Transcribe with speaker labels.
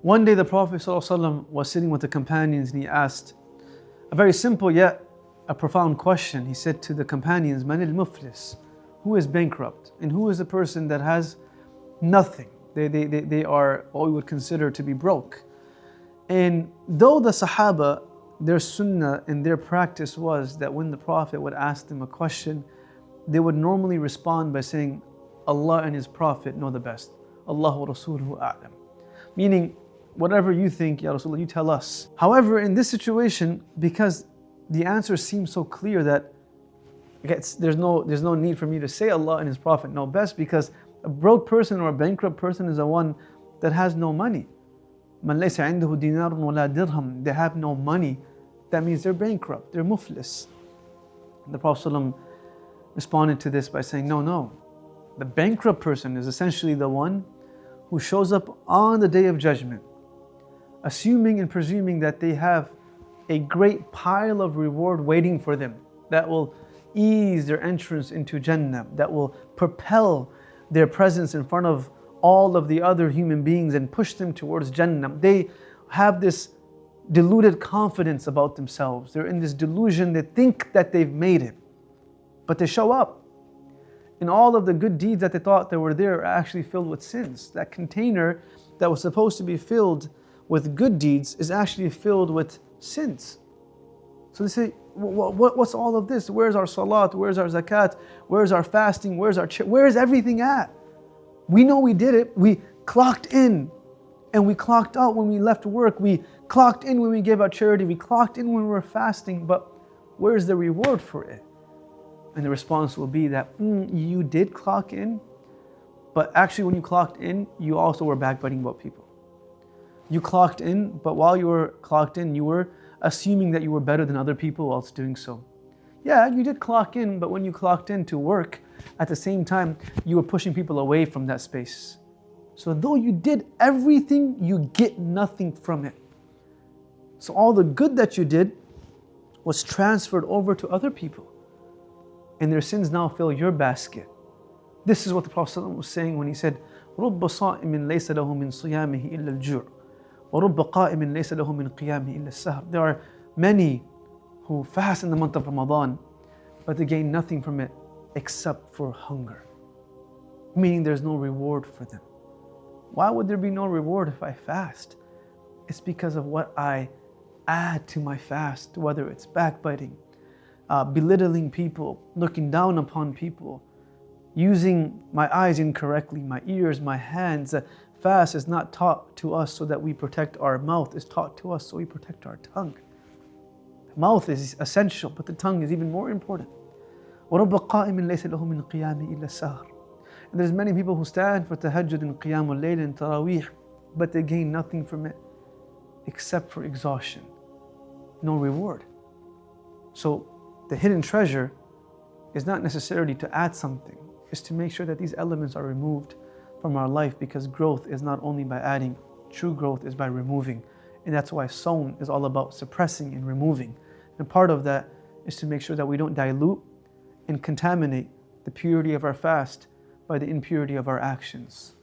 Speaker 1: One day the Prophet ﷺ was sitting with the companions and he asked a very simple yet a profound question. He said to the companions, Man al-muflis, who is bankrupt? And who is the person that has nothing? They are what we would consider to be broke. And though the Sahaba, their sunnah and their practice was that when the Prophet would ask them a question, they would normally respond by saying, Allah and His Prophet know the best. Allahu Rasuluhu a'lam. Meaning, whatever you think, Ya Rasulullah, you tell us. However, in this situation, because the answer seems so clear that there's no need for me to say Allah and His Prophet know best, because a broke person or a bankrupt person is the one that has no money. Man laysa indahu dinarun wala dirham. They have no money. That means they're bankrupt, they're muflis. The Prophet ﷺ responded to this by saying, no. The bankrupt person is essentially the one who shows up on the Day of Judgment, assuming and presuming that they have a great pile of reward waiting for them that will ease their entrance into Jannah, that will propel their presence in front of all of the other human beings and push them towards Jannah. They have this deluded confidence about themselves. They're in this delusion, they think that they've made it. But they show up, and all of the good deeds that they thought that were there are actually filled with sins. That container that was supposed to be filled with good deeds is actually filled with sins. So they say, what's all of this? Where's our salat? Where's our zakat? Where's our fasting? Where's everything at? We know we did it. We clocked in and we clocked out when we left work. We clocked in when we gave out charity. We clocked in when we were fasting. But where's the reward for it? And the response will be that you did clock in, but actually when you clocked in, you also were backbiting about people. You clocked in, but while you were clocked in, you were assuming that you were better than other people whilst doing so. Yeah, you did clock in, but when you clocked in to work, at the same time, you were pushing people away from that space. So though you did everything, you get nothing from it. So all the good that you did was transferred over to other people, and their sins now fill your basket. This is what the Prophet ﷺ was saying when he said, رُبَّ صَائِمٍ لَيْسَ لَهُ مِنْ صِيَامِهِ إِلَّا الْجُوعُ وَرُبَّ قَائِمٍ لَيْسَ لَهُ مِنْ قِيَامِهِ إِلَّا السَّهْرُ. There are many who fast in the month of Ramadan, but they gain nothing from it except for hunger. Meaning there's no reward for them. Why would there be no reward if I fast? It's because of what I add to my fast, whether it's backbiting, belittling people, looking down upon people, using my eyes incorrectly, my ears, my hands. Fast is not taught to us so that we protect our mouth. It's taught to us so we protect our tongue. The mouth is essential, but the tongue is even more important. وَرُبَّ قَائِمٍ لَيْسَ لَهُ مِنْ قِيَامِهِ إِلَّا السَّهْرُ. And there's many people who stand for tahajjud and qiyamul layl and tarawih, but they gain nothing from it except for exhaustion. No reward. So the hidden treasure is not necessarily to add something. It's to make sure that these elements are removed from our life, because growth is not only by adding, true growth is by removing. And that's why Sawm is all about suppressing and removing. And part of that is to make sure that we don't dilute and contaminate the purity of our fast by the impurity of our actions.